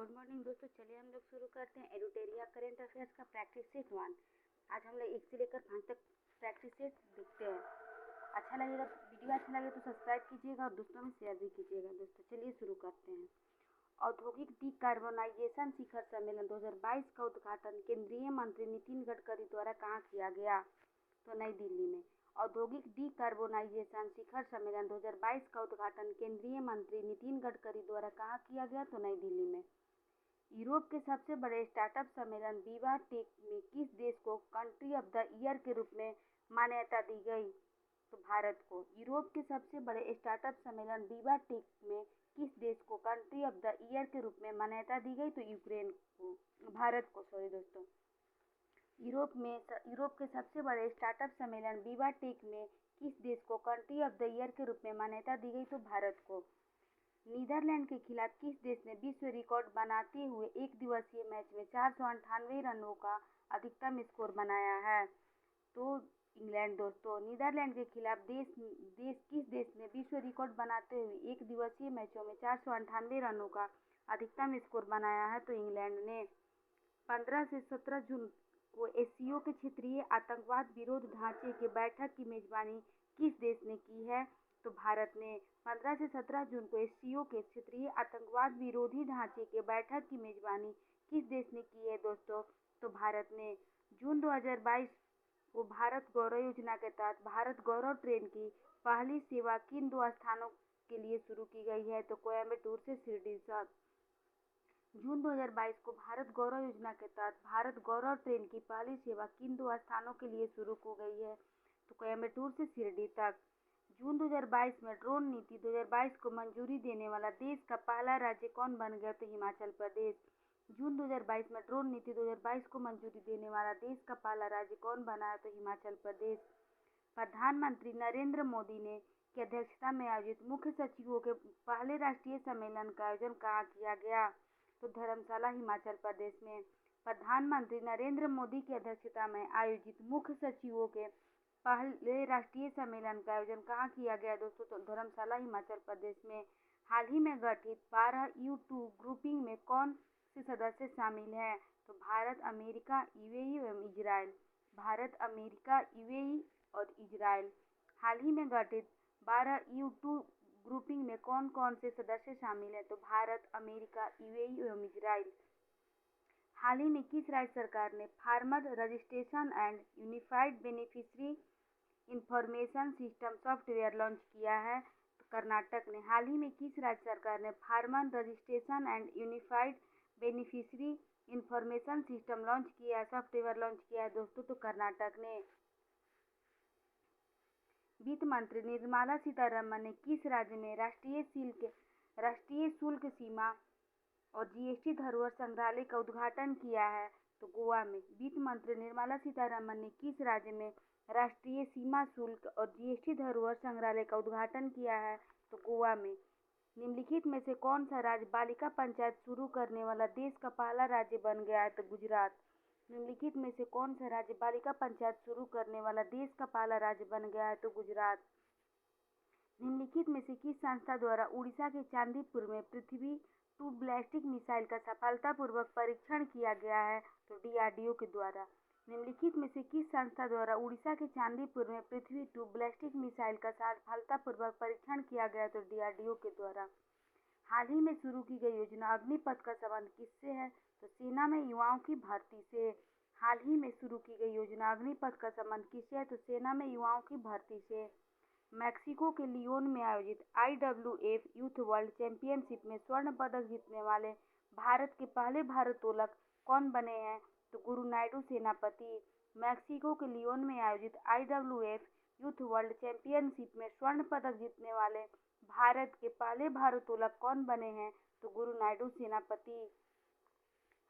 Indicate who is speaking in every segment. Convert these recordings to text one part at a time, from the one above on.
Speaker 1: Good morning दोस्तों, चलिए हम लोग शुरू करते हैं एडुटेरिया करेंट अफेयर्स का प्रैक्टिस सेट 1। आज हम लोग 1 से लेकर 5 तक प्रैक्टिस सेट देखते हैं। अच्छा लगेगा, वीडियो अच्छा लगे तो सब्सक्राइब कीजिएगा और दोस्तों में शेयर भी कीजिएगा। दोस्तों चलिए शुरू करते हैं। औद्योगिक डिकार्बोनाइजेशन शिखर सम्मेलन 2022 का उद्घाटन केंद्रीय मंत्री नितिन गडकरी द्वारा कहाँ किया गया? तो नई दिल्ली में। औद्योगिक डिकार्बोनाइजेशन शिखर सम्मेलन 2022 का उद्घाटन केंद्रीय मंत्री नितिन गडकरी द्वारा कहाँ किया गया? तो नई दिल्ली में। यूरोप के सबसे बड़े स्टार्टअप सम्मेलन विवा टेक में किस देश को कंट्री ऑफ द ईयर के रूप में मान्यता दी गई? तो भारत को। यूरोप के सबसे बड़े स्टार्टअप सम्मेलन विवा टेक में किस देश को कंट्री ऑफ द ईयर के रूप में मान्यता दी गई? तो यूक्रेन को, भारत को, सॉरी दोस्तों। यूरोप के सबसे बड़े स्टार्टअप सम्मेलन विवा टेक में किस देश को कंट्री ऑफ द ईयर के रूप में मान्यता दी गई? तो भारत को। नीदरलैंड के खिलाफ किस देश ने विश्व रिकॉर्ड बनाते हुए एक दिवसीय मैच में 498 रनों का अधिकतम स्कोर बनाया है? तो इंग्लैंड दोस्तों। नीदरलैंड के खिलाफ किस देश ने विश्व रिकॉर्ड बनाते हुए एक दिवसीय मैचों में 498 रनों का अधिकतम स्कोर बनाया है? तो इंग्लैंड ने। 15 से 17 जून को एससीओ के क्षेत्रीय आतंकवाद विरोध ढांचे की बैठक की मेजबानी किस देश ने की है? तो भारत ने। 15 से 17 जून को एससीओ के क्षेत्रीय आतंकवाद विरोधी ढांचे के बैठक की मेजबानी किस देश ने की है दोस्तों? तो भारत ने। जून 2022 को भारत गौरव योजना के तहत भारत गौरव ट्रेन की पहली सेवा किन 2 स्थानों के लिए शुरू की गई है? तो कोयम्बटूर से शिरडी तक। जून 2022 को भारत गौरव योजना के तहत भारत गौरव ट्रेन की पहली सेवा किन 2 स्थानों के लिए शुरू की गई है? तो कोयम्बटूर से शिरडी तक। जून 2022 में ड्रोन नीति 2022 को मंजूरी देने वाला देश का पहला राज्य कौन बन गया? तो हिमाचल प्रदेश। जून 2022 में ड्रोन नीति 2022 को मंजूरी देने वाला देश का पहला राज्य कौन बना है? तो हिमाचल प्रदेश। प्रधानमंत्री नरेंद्र मोदी ने की अध्यक्षता में आयोजित मुख्य सचिवों के पहले राष्ट्रीय सम्मेलन का आयोजन कहाँ किया गया? तो धर्मशाला, हिमाचल प्रदेश में। प्रधानमंत्री नरेंद्र मोदी की अध्यक्षता में आयोजित मुख्य सचिवों के पहले राष्ट्रीय सम्मेलन का आयोजन कहाँ किया गया दोस्तों? तो धर्मशाला, हिमाचल प्रदेश में। हाल ही में गठित 12U2 ग्रुपिंग में कौन से सदस्य शामिल हैं? तो भारत, अमेरिका, यूएई एवं इजराइल। भारत, अमेरिका, यूएई और इजराइल। हाल ही में गठित 12U2 ग्रुपिंग में कौन कौन से सदस्य शामिल हैं? तो भारत, अमेरिका, यूएई एवं इजराइल। हाल ही में किस राज्य सरकार ने farmer registration and unified beneficiary information system software launch किया है? तो कर्नाटक ने। हाल ही में किस राज्य सरकार ने farmer registration and unified beneficiary information system launch किया है, सॉफ्टवेयर लॉन्च किया है दोस्तों? तो कर्नाटक ने। वित्त मंत्री निर्मला सीतारमण ने किस राज्य में राष्ट्रीय शुल्क सीमा और जीएसटी धरोहर संग्रहालय का उद्घाटन किया है? तो गोवा में। वित्त मंत्री निर्मला सीतारमण ने किस राज्य में राष्ट्रीय सीमा शुल्क और जीएसटी धरोहर संग्रहालय का उद्घाटन किया है? तो गोवा में। निम्नलिखित में से कौन सा राज्य बालिका पंचायत शुरू करने वाला देश का पहला राज्य बन गया है? तो गुजरात। निम्नलिखित में से कौन सा राज्य बालिका पंचायत शुरू करने वाला देश का पहला राज्य बन गया है? तो गुजरात। निम्नलिखित में से किस संस्था द्वारा उड़ीसा के चांदीपुर में पृथ्वी 2 बैलिस्टिक मिसाइल का सफलतापूर्वक परीक्षण किया गया है? तो डीआरडीओ के द्वारा। निम्नलिखित में से किस संस्था द्वारा उड़ीसा के चांदीपुर में पृथ्वी 2 बैलिस्टिक मिसाइल का सफलतापूर्वक परीक्षण किया गया? तो डीआरडीओ के द्वारा। हाल ही में शुरू की गई योजना अग्निपथ का संबंध किससे है? तो सेना में युवाओं की भर्ती से। हाल ही में शुरू की गई योजना अग्निपथ का संबंध किससे है? तो सेना में युवाओं की भर्ती से। मैक्सिको के लियोन में आयोजित IWF यूथ वर्ल्ड चैंपियनशिप में स्वर्ण पदक जीतने वाले भारत के पहले भारोत्तोलक कौन बने हैं? तो गुरु नायडू सेनापति। मैक्सिको के लियोन में आयोजित IWF यूथ वर्ल्ड चैंपियनशिप में स्वर्ण पदक जीतने वाले भारत के पहले भारोत्तोलक कौन बने हैं? तो गुरु नायडू सेनापति।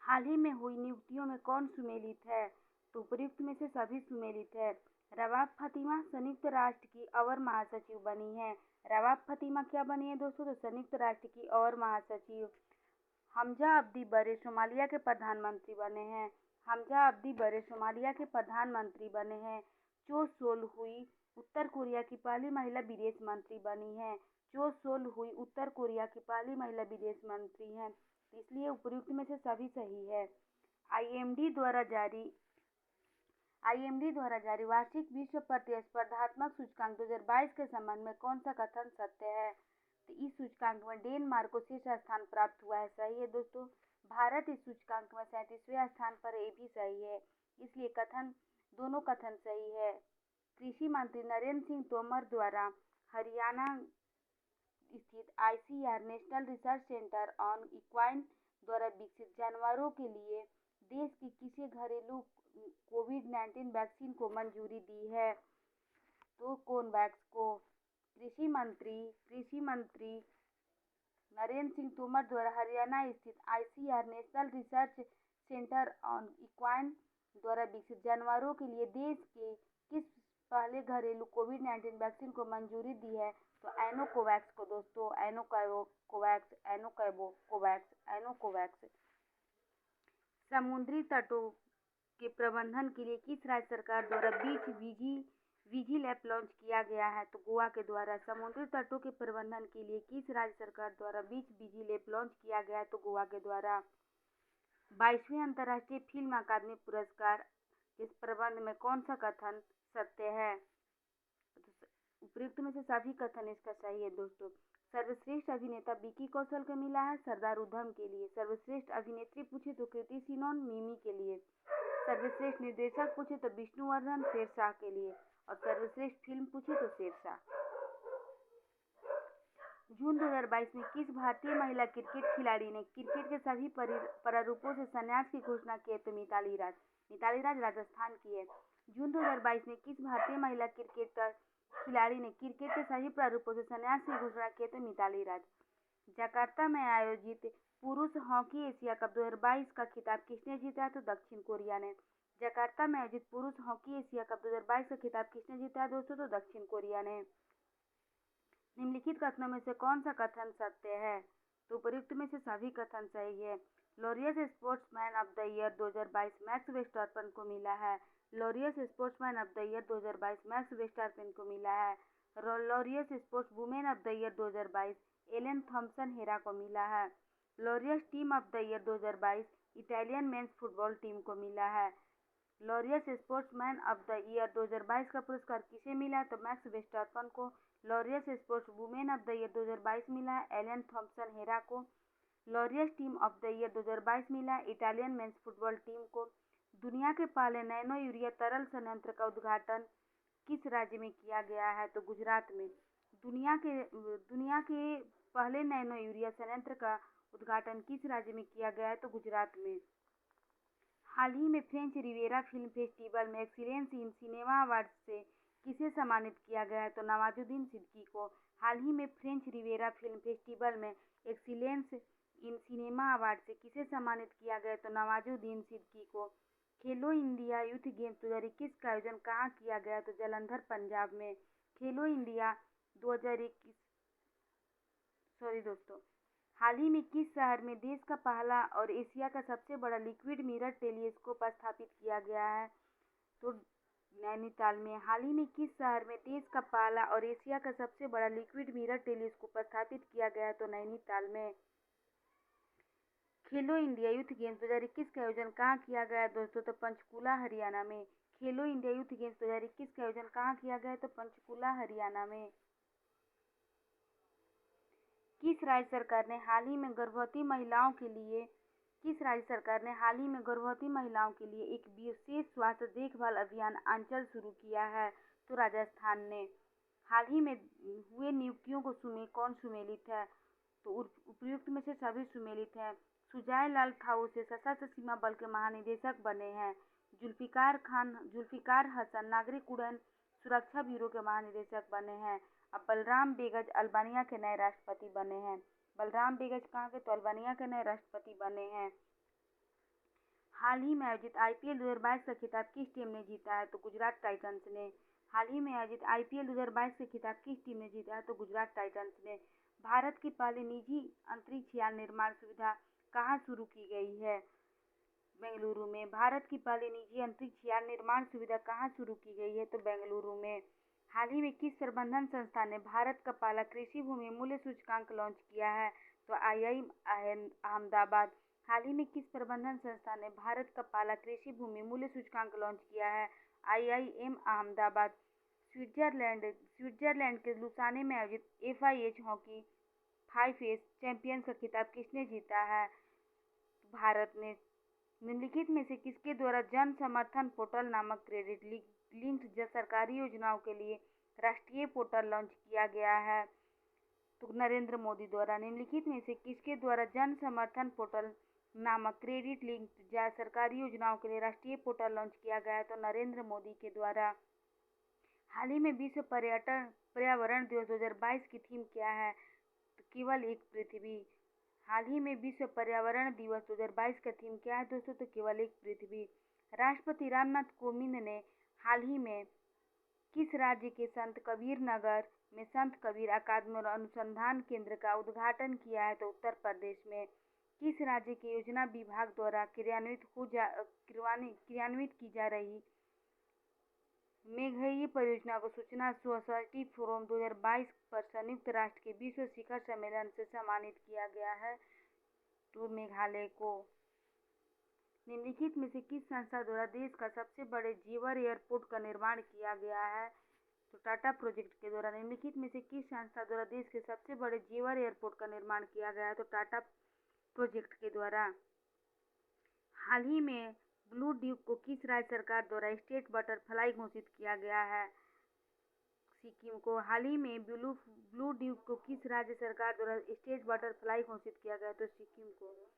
Speaker 1: हाल ही में हुई नियुक्तियों में कौन सुमेलित है? तो उपयुक्त में से सभी सुमेलित है। रवाफ फातिमा संयुक्त राष्ट्र की अवर महासचिव बनी है। रवाफ फातिमा क्या बनी है दोस्तों? तो संयुक्त राष्ट्र की अवर महासचिव। हमजा अब्दी बरे सोमालिया के प्रधानमंत्री बने हैं। हमजा अब्दी बरे सोमालिया के प्रधानमंत्री बने हैं। चो सोल हुई उत्तर कोरिया की पहली महिला विदेश मंत्री बनी है। चो सोल हुई उत्तर कोरिया की पहली महिला विदेश मंत्री हैं। इसलिए उपयुक्त में से सभी सही है। आईएमडी द्वारा जारी वार्षिक विश्व प्रतिस्पर्धात्मक सूचकांक 2022 के संबंध में कौन सा कथन सत्य है? तो इस सूचकांक में डेनमार्क को शीर्ष स्थान प्राप्त हुआ है। सही है दोस्तों। भारत इस सूचकांक में 37वें स्थान पर, ये भी सही है। इसलिए दोनों कथन सही है। कृषि मंत्री नरेंद्र सिंह तोमर द्वारा हरियाणा स्थित ICAR national research centre on equine द्वारा विकसित जानवरों के लिए देश की किसी घरेलू कोविड-19 वैक्सीन को मंजूरी दी है? तो कोवैक्स को। कृषि मंत्री नरेंद्र सिंह तोमर द्वारा हरियाणा स्थित ICAR national research centre on equine द्वारा विकसित जानवरों के लिए देश के किस पहले घरेलू कोविड-19 वैक्सीन को मंजूरी दी है? तो एनोकोवैक्स को दोस्तों। एनोकोवैक्स। समुद्री तटों के प्रबंधन के लिए किस राज्य सरकार द्वारा बीच विजिल ऐप लॉन्च किया गया है? तो गोवा के द्वारा। समुद्री तटों के प्रबंधन के लिए किस राज्य सरकार द्वारा बीच विजिल ऐप लॉन्च किया गया है? तो गोवा के द्वारा। 22वें अंतर्राष्ट्रीय फिल्म अकादमी पुरस्कार इस प्रबंध में कौन सा कथन सत्य है? उपयुक्त में से सभी कथन इसका सही है दोस्तों। सर्वश्रेष्ठ अभिनेता विकी कौशल को मिला है सरदार उधम के लिए। सर्वश्रेष्ठ अभिनेत्री पूछे तो कृति सेनन मिमी के लिए। सर्वश्रेष्ठ निर्देशक पूछे तो विष्णुवर्धन शेरशाह के लिए। और सर्वश्रेष्ठ फिल्म पूछे तो शेरशाह। जून 2022 में किस भारतीय महिला क्रिकेट खिलाड़ी ने क्रिकेट के सभी प्रारूपों से संन्यास की घोषणा की है? तो मिताली राज राजस्थान की है। जून 2022 में किस भारतीय महिला क्रिकेटर खिलाड़ी ने क्रिकेट के सभी प्रारूपों से संन्यास की घोषणा की है? तो मिताली राज। जकार्ता में आयोजित पुरुष हॉकी एशिया कप 2022 का खिताब किसने जीता है? तो दक्षिण कोरिया ने। जकार्ता में आयोजित पुरुष हॉकी एशिया कप 2022 का खिताब किसने जीता है दोस्तों? तो दक्षिण कोरिया ने। निम्नलिखित कथनों में से कौन सा कथन सत्य है? तो उपयुक्त में से सभी कथन सही है। Laureus sportsman of the year 2022 Max Verstappen को मिला है। Laureus sportsman of the year 2022 Max Verstappen को मिला है। Laureus sports women of the year 2022 Elaine Thompson Herah को मिला है। Laureus team of the year 2022 Italian men's football team को मिला है। Laureus sportsman of the year 2022 का पुरस्कार किसे मिला है? तो मैक्स वेस्टरपेन को। Laureus sports women of the year 2022 मिला है एलेन थॉम्सन हेरा को। Laureus team of the year 2022 मिला है इटालियन मेंस फुटबॉल टीम को। दुनिया के पहले नैनो यूरिया तरल संयंत्र का उद्घाटन किस राज्य में किया गया है? तो गुजरात में। दुनिया के पहले नैनो यूरिया संयंत्र का उद्घाटन किस राज्य में किया गया है? तो गुजरात में। हाल ही में फ्रेंच रिवेरा फिल्म फेस्टिवल में एक्सीलेंस इन सिनेमा अवार्ड से किसे सम्मानित किया गया है? तो नवाजुद्दीन सिद्दीकी को। हाल ही में फ्रेंच रिवेरा फिल्म फेस्टिवल में एक्सीलेंस इन सिनेमा अवार्ड से किसे सम्मानित किया गया है? तो नवाजुद्दीन सिद्दीकी को। खेलो इंडिया यूथ गेम्स 2021 का आयोजन कहाँ किया गया? तो जालंधर पंजाब में। खेलो इंडिया 2021 हाल ही में किस शहर में देश का पहला और एशिया का सबसे बड़ा लिक्विड मिरर टेलीस्कोप स्थापित किया गया है? तो नैनीताल में। हाल ही में किस शहर में देश का पहला और एशिया का सबसे बड़ा लिक्विड मिरर टेलीस्कोप स्थापित किया गया है? तो नैनीताल में। खेलो इंडिया यूथ गेम्स 2021 का आयोजन कहाँ किया गया है दोस्तों? तो पंचकुला हरियाणा में। खेलो इंडिया यूथ गेम्स 2021 का आयोजन कहाँ किया गया है? तो पंचकुला हरियाणा में। किस राज्य सरकार ने हाल ही में गर्भवती महिलाओं के लिए एक विशेष स्वास्थ्य देखभाल अभियान आंचल शुरू किया है? तो राजस्थान ने। हाल ही में हुए नियुक्तियों को कौन सुमेलित है? तो उपयुक्त में से सभी सुमेलित हैं। सुजाय लाल खाऊ से सशस्त्र सीमा बल के महानिदेशक बने हैं। जुल्फिकार हसन नागरिक उड्डयन सुरक्षा ब्यूरो के महानिदेशक बने हैं। अब बलराम बेगज अल्बानिया के नए राष्ट्रपति बने हैं। बलराम बेगज कहाँ के? तो अल्बानिया के नए राष्ट्रपति बने हैं। हाल ही में आयोजित IPL 2022 का खिताब किस टीम ने जीता है? तो गुजरात टाइटंस ने। हाल ही में आयोजित IPL 2022 का खिताब किस टीम ने जीता है? तो गुजरात टाइटंस ने। भारत की पहली निजी अंतरिक्ष यान निर्माण सुविधा कहाँ शुरू की गई है? बेंगलुरु में। भारत की पहली निजी अंतरिक्ष यान निर्माण सुविधा कहाँ शुरू की गई है? तो बेंगलुरु में। हाल ही में किस प्रबंधन संस्था ने भारत का पहला कृषि भूमि मूल्य सूचकांक लॉन्च किया है? तो IIM अहमदाबाद। हाल ही में किस प्रबंधन संस्था ने भारत का पहला कृषि भूमि मूल्य सूचकांक लॉन्च किया है? IIM अहमदाबाद। स्विट्जरलैंड के लुसाने में आयोजित FIH हॉकी 5S चैंपियंस का खिताब किसने जीता है? भारत ने। निम्नलिखित में से किसके द्वारा जन समर्थन पोर्टल नामक क्रेडिट लिंक्ड सरकारी योजनाओं के लिए राष्ट्रीय पोर्टल लॉन्च किया गया है? तो नरेंद्र मोदी द्वारा। निम्नलिखित में से किसके द्वारा जन समर्थन पोर्टल नामक क्रेडिट लिंक्ड सरकारी योजनाओं के लिए राष्ट्रीय पोर्टल लॉन्च किया गया है? तो नरेंद्र मोदी के द्वारा। हाल ही में विश्व पर्यावरण दिवस 2022 की थीम क्या है? तो केवल एक पृथ्वी। हाल ही में विश्व पर्यावरण दिवस 2022 का थीम क्या है दोस्तों? तो केवल एक पृथ्वी। राष्ट्रपति रामनाथ कोविंद ने हाल ही में किस राज्य के संत कबीर नगर में संत कबीर अकादमी और अनुसंधान केंद्र का उद्घाटन किया है? तो उत्तर प्रदेश में। किस राज्य के योजना विभाग द्वारा क्रियान्वित की जा रही मेघई परियोजना को सूचना सोसाइटी फोरम 2022 पर संयुक्त राष्ट्र के विश्व शिखर सम्मेलन से सम्मानित किया गया है? तो मेघालय को। निम्नलिखित में से किस संस्था द्वारा देश का सबसे बड़े जेवर एयरपोर्ट का निर्माण किया गया है? तो टाटा प्रोजेक्ट के द्वारा। निम्नलिखित में से किस संस्था द्वारा देश के सबसे बड़े जेवर एयरपोर्ट का निर्माण किया गया है? तो टाटा प्रोजेक्ट के द्वारा। हाल ही में ब्लू ड्यूक को किस राज्य सरकार द्वारा स्टेट बटरफ्लाई घोषित किया गया है? सिक्किम को। हाल ही में ब्लू ड्यूक को किस राज्य सरकार द्वारा स्टेट बटरफ्लाई घोषित किया गया? तो सिक्किम को।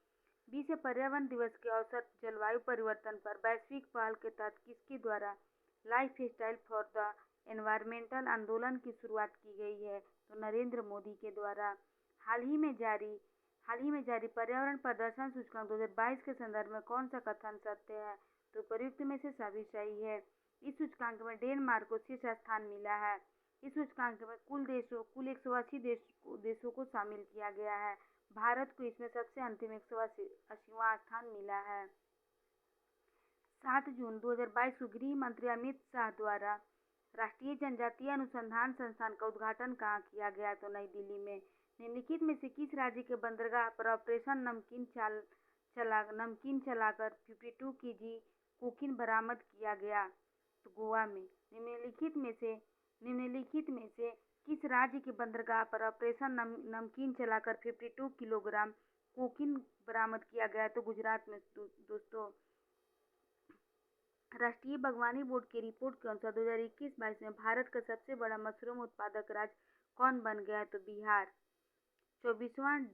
Speaker 1: विश्व पर्यावरण दिवस के अवसर जलवायु परिवर्तन पर वैश्विक पहल के तहत किसके द्वारा life style for the environmental आंदोलन की शुरुआत की गई है? तो नरेंद्र मोदी के द्वारा। हाल ही में जारी पर्यावरण प्रदर्शन सूचकांक 2022 के संदर्भ में कौन सा कथन सत्य है? तो प्रयुक्त में से सभी सही है। इस सूचकांक में डेनमार्क को शीर्ष स्थान मिला है। इस सूचकांक में कुल 180 देशों को शामिल किया गया है। भारत को इसमें सबसे अंतिम 180वां स्थान मिला है। 7 जून 2022 को गृह मंत्री अमित शाह द्वारा राष्ट्रीय जनजातीय अनुसंधान संस्थान का उद्घाटन कहाँ किया गया? तो नई दिल्ली में। निम्नलिखित में से किस राज्य के बंदरगाह पर ऑपरेशन नमकीन चलाकर 52 kg कोकीन बरामद किया गया? तो गोवा में। निम्नलिखित में से किस राज्य के बंदरगाह पर ऑपरेशन नमकीन चलाकर 52 किलोग्राम कोकीन बरामद किया गया? तो गुजरात में दोस्तों। राष्ट्रीय बागवानी बोर्ड की रिपोर्ट के अनुसार 2021-22 में भारत का सबसे बड़ा मशरूम उत्पादक राज्य कौन बन गया है? तो बिहार। 24वां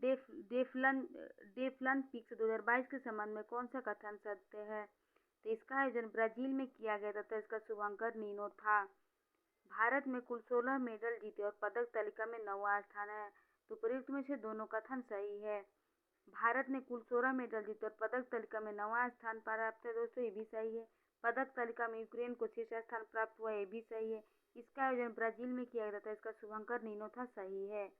Speaker 1: डेफलिन पिक्स 2022 के संबंध में कौन सा कथन सत्य है? तो इसका आयोजन ब्राजील में किया गया था। तो इसका शुभंकर नीनो था। भारत में कुल 16 मेडल जीते और पदक तालिका में 9वां स्थान है। तो प्रयुक्त में से दोनों कथन सही है। भारत ने कुल 16 मेडल जीते और पदक तालिका में 9वां स्थान प्राप्त है दोस्तों, ये भी सही है। पदक तालिका में यूक्रेन को शीर्ष स्थान प्राप्त हुआ, ये भी सही है। इसका आयोजन ब्राजील में किया गया था। इसका शुभंकर नीनो था, सही है।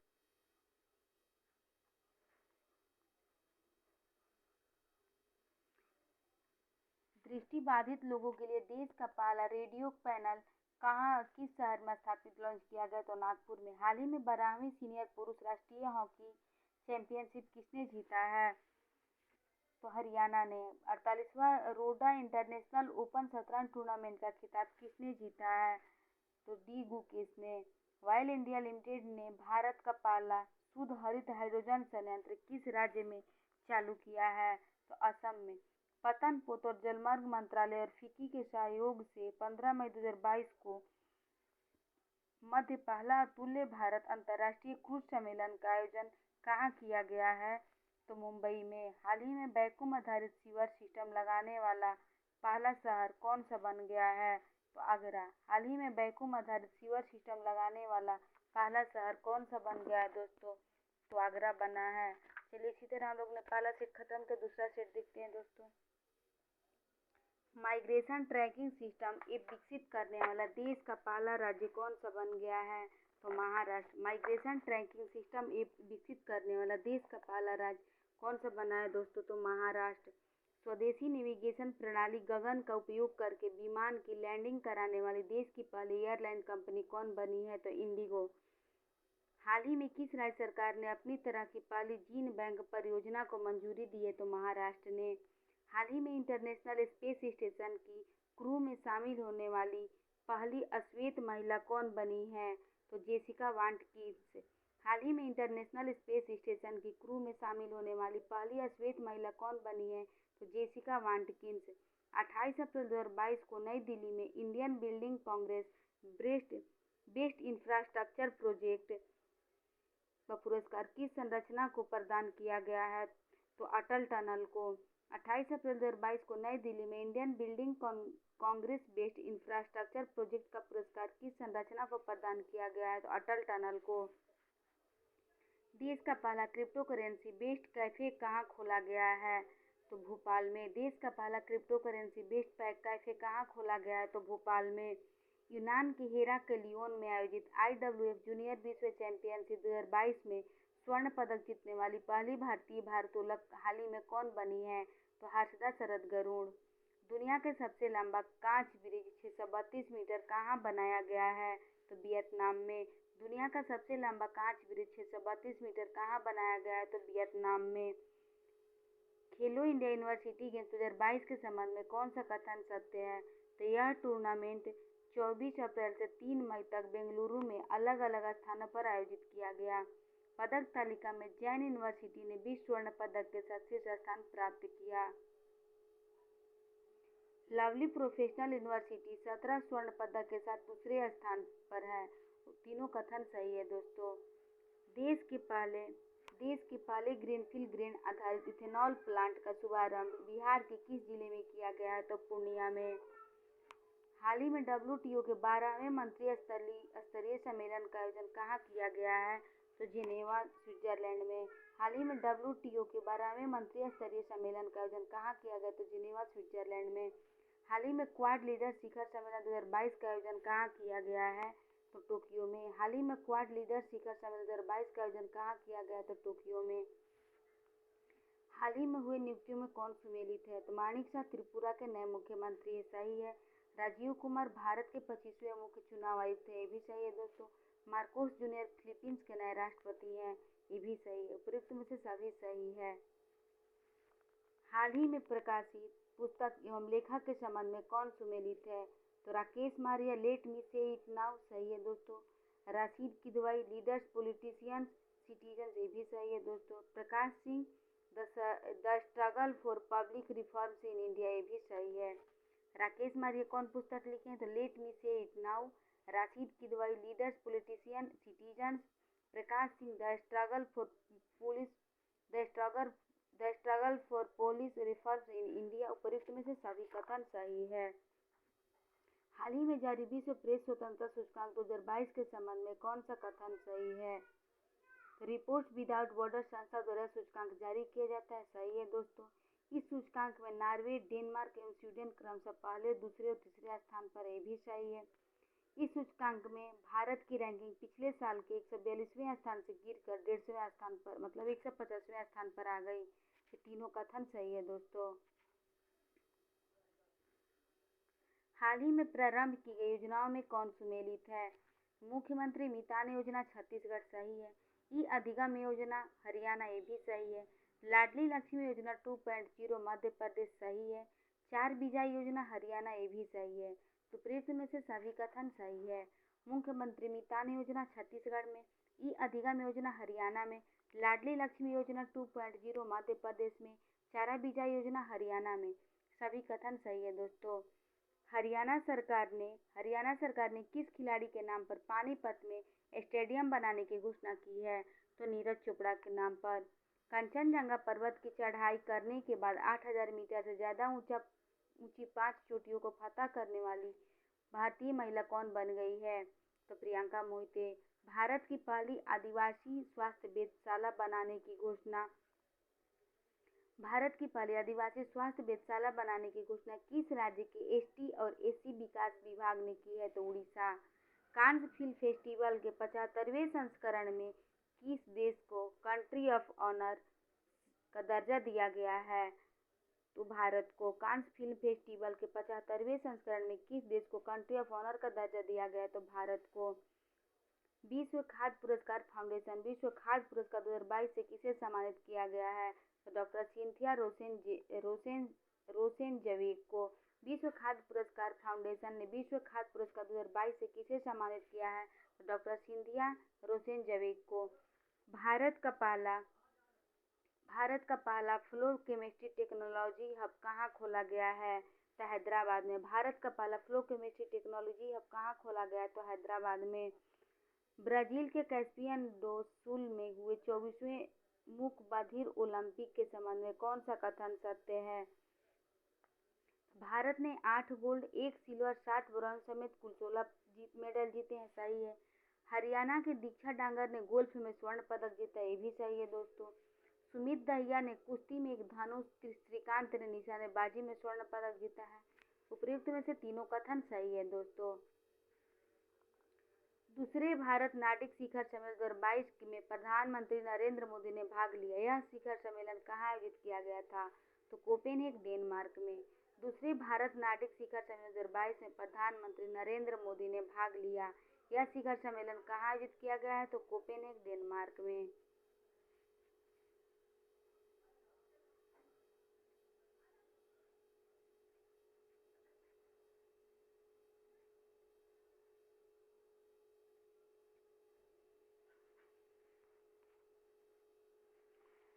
Speaker 1: दृष्टिबाधित लोगों के लिए देश का पहला रेडियो पैनल किस शहर में स्थापित लॉन्च किया गया? तो नागपुर में। हाल ही में 12वीं सीनियर पुरुष राष्ट्रीय हॉकी चैंपियनशिप किसने जीता है? तो हरियाणा ने। 48वां रोडा इंटरनेशनल ओपन शतरंज टूर्नामेंट का खिताब किसने जीता है? तो डी गुकेश ने। ऑयल इंडिया लिमिटेड ने भारत का पहला शुद्ध हरित हाइड्रोजन संयंत्र किस राज्य में चालू किया है? तो असम में। पतन पोत और जलमार्ग मंत्रालय और फिक्की के सहयोग से 15 मई 2022 को मध्य पहला अतुल्य भारत अंतर्राष्ट्रीय क्रूज सम्मेलन का आयोजन कहाँ किया गया है? तो मुंबई में। हाल ही में वैक्यूम आधारित सीवर सिस्टम लगाने वाला पहला शहर कौन सा बन गया है? तो आगरा। हाल ही में वैक्यूम आधारित सीवर सिस्टम लगाने वाला पहला शहर कौन सा बन गया है दोस्तों? तो आगरा बना है। चलिए इसी तरह हम लोग ने पहला सेट खत्म कर दूसरा सेट देखते हैं दोस्तों। माइग्रेशन ट्रैकिंग सिस्टम ऐप विकसित करने वाला देश का पहला राज्य कौन सा बन गया है? तो Maharashtra. Migration tracking system app विकसित करने वाला देश का पहला राज्य कौन सा बना है दोस्तों? तो महाराष्ट्र। स्वदेशी नेविगेशन प्रणाली गगन का उपयोग करके विमान की लैंडिंग कराने वाली देश की पहली एयरलाइन कंपनी कौन बनी है? तो इंडिगो। हाल ही में किस राज्य सरकार ने अपनी तरह की पहली जीन बैंक परियोजना को मंजूरी दी है? तो महाराष्ट्र ने। हाल ही में इंटरनेशनल स्पेस स्टेशन की क्रू में शामिल होने वाली पहली अश्वेत महिला कौन बनी है? तो जेसिका वाटकिंस। हाल ही में इंटरनेशनल स्पेस स्टेशन की क्रू में शामिल होने वाली पहली अश्वेत महिला कौन बनी है? तो जेसिका वाटकिंस। 28 अप्रैल 2022 को नई दिल्ली में Indian building Congress best infrastructure project का पुरस्कार किस संरचना को प्रदान किया गया है? तो अटल टनल को। 28 अप्रैल 2022 को नई दिल्ली में Indian building Congress based infrastructure project का पुरस्कार किस संरचना को प्रदान किया गया है? तो अटल टनल को। देश का पहला क्रिप्टो करेंसी बेस्ड कैफे कहाँ खोला गया है? तो भोपाल में। देश का पहला क्रिप्टो करेंसी बेस्ड कैफे कहाँ खोला गया है? तो भोपाल में। यूनान के हेराक्लियोन में आयोजित IWF जूनियर विश्व चैंपियनशिप 2022 में स्वर्ण पदक जीतने वाली पहली भारतीय भारोत्तोलक हाल ही में कौन बनी है? तो हर्षदा शरद गरुड़। दुनिया के सबसे लंबा कांच ब्रिज 632 मीटर कहाँ बनाया गया है? तो वियतनाम में। दुनिया का सबसे लंबा कांच ब्रिज 632 मीटर कहाँ बनाया गया है? तो वियतनाम में। खेलो इंडिया यूनिवर्सिटी गेम्स 2022 के संबंध में कौन सा कथन सत्य है? तो यह टूर्नामेंट 24 अप्रैल से 3 मई तक बेंगलुरु में अलग अलग स्थानों पर आयोजित किया गया। पदक तालिका में जैन यूनिवर्सिटी ने 20 स्वर्ण पदक के साथ शीर्ष स्थान प्राप्त किया। लवली प्रोफेशनल यूनिवर्सिटी 17 स्वर्ण पदक के साथ दूसरे स्थान पर है। तीनों कथन सही है दोस्तों। देश के पहले ग्रीनफील्ड ग्रेन आधारित इथेनॉल प्लांट का शुभारंभ बिहार के किस जिले में किया गया है? तो पूर्णिया में। हाल ही में WTO के 12वें मंत्री स्तरीय सम्मेलन का आयोजन कहाँ किया गया है? तो जिनेवा स्विट्जरलैंड में। हाल ही में WTO के 12वें मंत्री स्तरीय सम्मेलन का आयोजन कहाँ किया गया? तो जिनेवा स्विट्जरलैंड में। हाल ही में क्वाड लीडर शिखर सम्मेलन 2022 का आयोजन कहाँ किया गया है? तो टोक्यो में। हाल ही में क्वाड लीडर शिखर सम्मेलन 2022 का आयोजन कहाँ किया गया? तो टोक्यो में। हाल ही में हुए नियुक्तियों में कौन सुमेलित है? तो माणिक शाह त्रिपुरा के नए मुख्यमंत्री है। सही है। राजीव कुमार भारत के 25वें मुख्य चुनाव आयुक्त है। ये भी सही है दोस्तों। मार्कोस जूनियर फिलीपींस के नए राष्ट्रपति हैं। ये भी सही है। उपयुक्त में से सभी सही है। हाल ही में प्रकाशित पुस्तक एवं लेखक के संबंध में कौन सुमेलित है? तो राकेश मारिया लेट मी से इट नाउ। सही है दोस्तों। Rashid Kidwai leaders politicians citizen. ये भी सही है दोस्तों। Prakash Singh the struggle for public reforms in India. ये भी सही है। राकेश मारिया कौन पुस्तक लिखे हैं? तो लेट मी से it now. Rashid Kidwai leaders politician citizen. Prakash Singh the struggle for police reforms in India. उपयुक्त में से सभी कथन सही है। हाल ही में जारी विश्व प्रेस स्वतंत्रता सूचकांक 2022 के संबंध में कौन सा कथन सही है? तो रिपोर्ट्स विदाउट बॉर्डर संस्था द्वारा सूचकांक जारी किया जाता है। सही है दोस्तों। इस सूचकांक में नॉर्वे, डेनमार्क एवं स्वीडन क्रमशः पहले, दूसरे और तीसरे स्थान पर। ये भी सही है। इस सूचकांक में भारत की रैंकिंग पिछले साल के 142वें स्थान से गिरकर 150वें स्थान पर मतलब 150वें स्थान पर आ गई। ये तीनों कथन सही है दोस्तों। हाल ही में प्रारंभ की गई योजनाओं में कौन सुमेलित है? मुख्यमंत्री मितान योजना छत्तीसगढ़। सही है। ई अधिगम योजना हरियाणा। ये भी सही है। लाडली लक्ष्मी योजना 2.0 मध्य प्रदेश। सही है। 4 बीजा योजना हरियाणा। ये भी सही है। तो प्रयुक्त में से सभी कथन सही है। मुख्यमंत्री मितान योजना छत्तीसगढ़ में, ई अधिगम योजना हरियाणा में, लाडली लक्ष्मी योजना 2.0 मध्य प्रदेश में, 4 बीजा योजना हरियाणा में। सभी कथन सही है दोस्तों। हरियाणा सरकार ने किस खिलाड़ी के नाम पर पानीपत में स्टेडियम बनाने की घोषणा की है? तो नीरज चोपड़ा के नाम पर। कंचनजंगा पर्वत की चढ़ाई करने के बाद 8000 मीटर से ज़्यादा ऊंची 5 चोटियों को फतह करने वाली भारतीय महिला कौन बन गई है? तो प्रियंका मोहिते। भारत की पहली आदिवासी स्वास्थ्य वेधशाला बनाने की घोषणा किस राज्य के ST और SC विकास विभाग ने की है? तो उड़ीसा। कांस फिल्म फेस्टिवल के 75वें संस्करण में किस देश को कंट्री ऑफ ऑनर का दर्जा दिया गया है? तो भारत को। कांस फिल्म फेस्टिवल के 75वें संस्करण में किस देश को कंट्री ऑफ ऑनर का दर्जा दिया गया है? तो भारत को। विश्व खाद्य पुरस्कार फाउंडेशन विश्व खाद्य पुरस्कार 2022 से किसे सम्मानित किया गया है? तो डॉक्टर सिंथिया रोसेनजेविक को। विश्व खाद्य पुरस्कार फाउंडेशन ने विश्व खाद्य पुरस्कार 2022 से किसे सम्मानित किया है? तो डॉक्टर सिंथिया रोसेनजेविक को। भारत का पहला फ्लो केमिस्ट्री टेक्नोलॉजी हब कहाँ खोला गया है? तो हैदराबाद में। भारत का पहला फ्लो केमिस्ट्री टेक्नोलॉजी हब कहाँ खोला गया है? तो हैदराबाद में। ब्राजील के कैस्पियन डो सुल में हुए 24वें मूक बधिर ओलंपिक के संबंध में कौन सा कथन सत्य है? भारत ने 8 गोल्ड, 1 सिल्वर, 7 ब्रॉन्ज समेत कुल 16 मेडल जीते हैं। सही है। हरियाणा के दीक्षा डांगर ने गोल्फ में स्वर्ण पदक जीता, ये भी सही है दोस्तों। सुमित दहिया ने कुश्ती में एक धनुष, श्रीकांत ने निशानेबाजी में स्वर्ण पदक जीता है। उपयुक्त में से तीनों कथन सही है दोस्तों। दूसरे भारत नाट्य शिखर सम्मेलन 2022 में प्रधानमंत्री नरेंद्र मोदी ने भाग लिया। यह शिखर सम्मेलन कहाँ आयोजित किया गया था? तो कोपेनहेग, डेनमार्क में। दूसरे भारत नाट्य शिखर सम्मेलन 2022 में प्रधानमंत्री नरेंद्र मोदी ने भाग लिया। यह शिखर सम्मेलन कहाँ आयोजित किया गया है? तो कोपेनहेग, डेनमार्क में।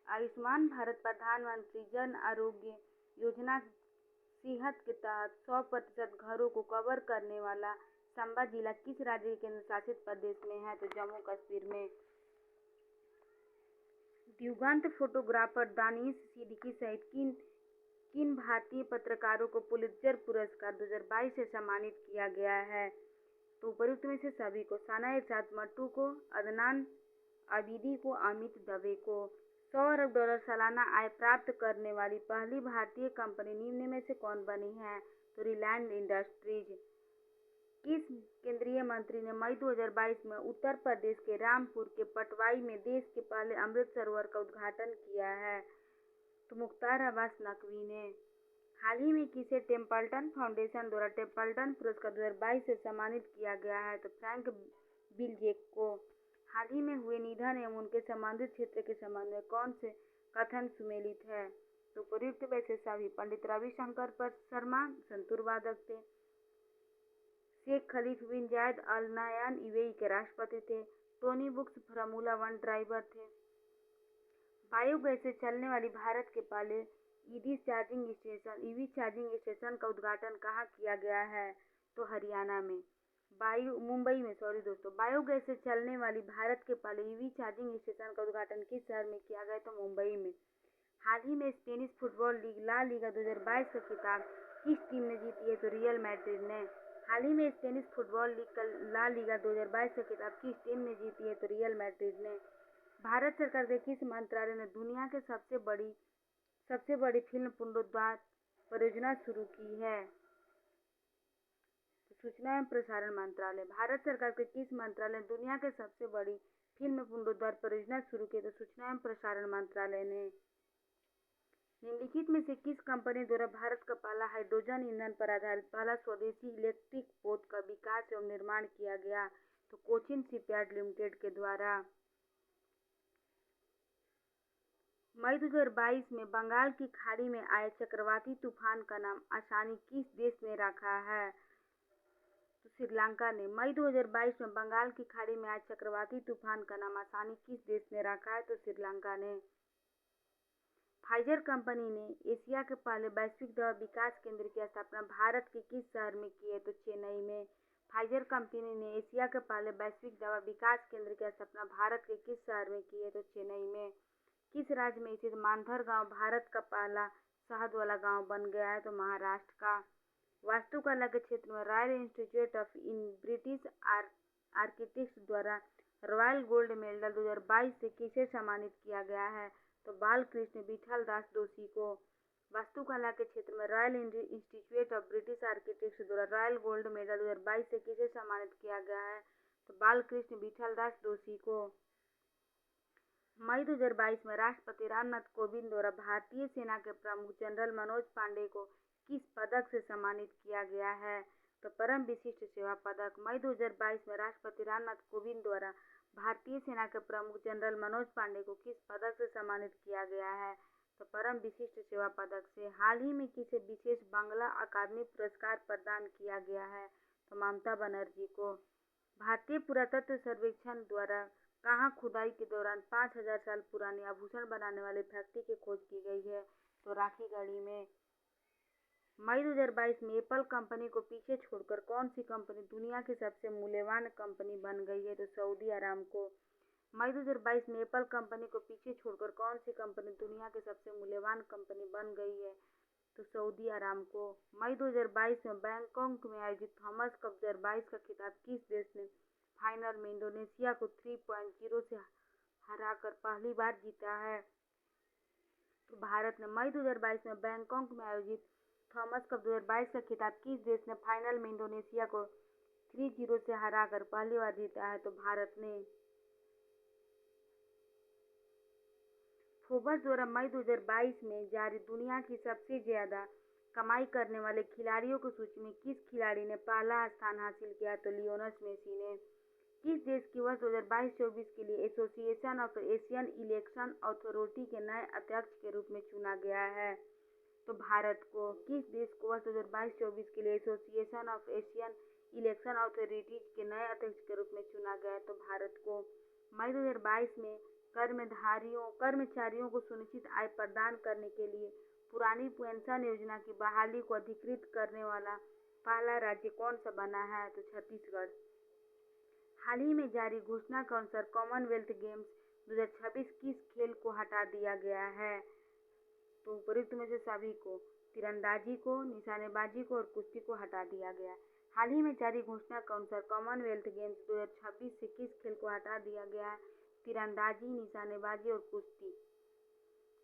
Speaker 1: आयुष्मान भारत प्रधानमंत्री जन आरोग्य योजना सेहत के तहत 100% घरों को कवर करने वाला संबा जिला किस राज्य के केंद्र शासित प्रदेश में है? तो जम्मू कश्मीर में। दिवंगत फोटोग्राफर दानिश सिद्दीकी सहित किन भारतीय पत्रकारों को पुलित्जर पुरस्कार 2022 से सम्मानित किया गया है? तो उपयुक्त में से सभी को। साना इरशाद मट्टू को, अदनान आबिदी को, अमित दवे को। $100 अरब सालाना आय प्राप्त करने वाली पहली भारतीय कंपनी निम्न में से कौन बनी है? तो रिलायंस इंडस्ट्रीज। किस केंद्रीय मंत्री ने मई 2022 में उत्तर प्रदेश के रामपुर के पटवाई में देश के पहले अमृत सरोवर का उद्घाटन किया है? तो मुख्तार अब्बास नकवी ने। हाल ही में किसे टेम्पल्टन फाउंडेशन द्वारा टेम्पल्टन पुरस्कार 2022 से सम्मानित किया गया है? तो फ्रैंक बिलजेक को। हाल ही में हुए निधन एवं उनके संबंधित क्षेत्र के संबंध में कौन से कथन सुमेलित है? तो उपयुक्त में से सभी। पंडित रविशंकर शर्मा संतूर वादक थे। शेख खलीफ बिन जायद अल नहयान यूएई के राष्ट्रपति थे। टोनी बुक्स फार्मूला 1 ड्राइवर थे। बायोगैस से चलने वाली भारत के पहले ईवी चार्जिंग स्टेशन का उद्घाटन कहाँ किया गया है? तो हरियाणा में। मुंबई में, सॉरी दोस्तों। बायोगैस से चलने वाली भारत के पहले ईवी चार्जिंग स्टेशन का उद्घाटन किस शहर में किया गया? तो मुंबई में। हाल ही में Spanish football league La Liga 2022 का खिताब किस टीम ने जीती है? तो रियल मैड्रिड ने। हाल ही में स्पेनिश फुटबॉल लीग का ला लीगा 2022 का खिताब किस टीम ने जीती है? तो रियल मैड्रिड ने। भारत सरकार के किस मंत्रालय ने दुनिया के सबसे बड़ी फिल्म पुनरुद्धार परियोजना शुरू की है? तो सूचना एवं प्रसारण मंत्रालय। भारत सरकार के किस मंत्रालय ने दुनिया के सबसे बड़ी फिल्म पुनरुद्धार परियोजना शुरू की? तो सूचना एवं प्रसारण मंत्रालय ने। निम्नलिखित में से किस कंपनी द्वारा भारत का पहला हाइड्रोजन ईंधन पर आधारित पहला स्वदेशी इलेक्ट्रिक बोट का विकास एवं निर्माण किया गया? तो कोचिन शिपयार्ड लिमिटेड के द्वारा। मई 2022 में बंगाल की खाड़ी में आए चक्रवाती तूफान का नाम आसानी किस देश ने रखा है? तो श्रीलंका ने। मई 2022 में बंगाल की खाड़ी में आए चक्रवाती तूफान का नाम आसानी किस देश ने रखा है? तो श्रीलंका ने। फाइजर कंपनी ने एशिया के पहले वैश्विक दवा विकास केंद्र की स्थापना भारत के किस शहर में की है? तो चेन्नई में। फाइजर कंपनी ने एशिया के पहले वैश्विक दवा विकास केंद्र की स्थापना भारत के किस शहर में की है? तो चेन्नई में। किस राज्य में स्थित मानधर गांव भारत का पहला शहद वाला गांव बन गया है? तो महाराष्ट्र का। वास्तुकला के क्षेत्र में royal institute of British architects द्वारा रॉयल गोल्ड मेडल 2022 से किसे सम्मानित किया गया है? तो बालकृष्ण विठल दास दोषी को। वास्तुकला के क्षेत्र में royal institute of British architects द्वारा रॉयल गोल्ड मेडल 2022 से किसे सम्मानित किया गया है? तो बालकृष्ण विठल दास दोषी को। मई 2022 में राष्ट्रपति रामनाथ कोविंद द्वारा भारतीय सेना के प्रमुख जनरल मनोज पांडे को किस पदक से सम्मानित किया गया है? तो परम विशिष्ट सेवा पदक मई 2022 में राष्ट्रपति रामनाथ कोविंद द्वारा भारतीय सेना के प्रमुख जनरल मनोज पांडे को किस पदक से सम्मानित किया गया है? तो परम विशिष्ट सेवा पदक से। हाल ही में किसे विशेष बांग्ला अकादमी पुरस्कार प्रदान किया गया है? तो ममता बनर्जी को। भारतीय पुरातत्व सर्वेक्षण द्वारा कहाँ खुदाई के दौरान 5000 साल पुराने आभूषण बनाने वाले फैक्ट्री की खोज की गई है? तो राखीगढ़ी में। मई 2022 में एप्पल कंपनी को पीछे छोड़कर कौन सी कंपनी दुनिया की सबसे मूल्यवान कंपनी बन गई है? तो सऊदी अरामको। मई 2022 में एप्पल कंपनी को पीछे छोड़कर कौन सी कंपनी दुनिया की सबसे मूल्यवान कंपनी बन गई है? तो सऊदी अरामको। मई 2022 में बैंकॉक में आयोजित थॉमस कप 2022 का खिताब किस देश ने फाइनल में इंडोनेशिया को 3-0 से हराकर पहली बार जीता है? तो भारत ने। मई 2022 में बैंकॉक में आयोजित थॉमस कप 2022 का खिताब किस देश ने फाइनल में इंडोनेशिया को 3-0 से हराकर पहली बार जीता है? तो भारत ने। फोर्ब्स द्वारा मई 2022 में जारी दुनिया की सबसे ज्यादा कमाई करने वाले खिलाड़ियों की सूची में किस खिलाड़ी ने पहला स्थान हासिल किया? तो लियोनेल मेसी ने। किस देश की वर्ष 2022-24 के लिए association of Asian election authority के नए अध्यक्ष के रूप में चुना गया है? तो भारत को। किस देश को वर्ष 2022-24 के लिए association of Asian election authority के नए अध्यक्ष के रूप में चुना गया है? तो भारत को। मई 2022 में कर्मचारियों को सुनिश्चित आय प्रदान करने के लिए पुरानी पेंशन योजना की बहाली को अधिकृत करने वाला पहला राज्य कौन सा बना है? तो छत्तीसगढ़। हाल ही में जारी घोषणा के अनुसार कॉमनवेल्थ गेम्स 2026 किस खेल को हटा दिया गया है? तो उपयुक्त में से सभी को। तीरंदाजी को, निशानेबाजी को और कुश्ती को हटा दिया गया। हाल ही में जारी घोषणा के अनुसार कॉमनवेल्थ गेम्स 2026 से किस खेल को हटा दिया गया है? तीरंदाजी, निशानेबाजी और कुश्ती।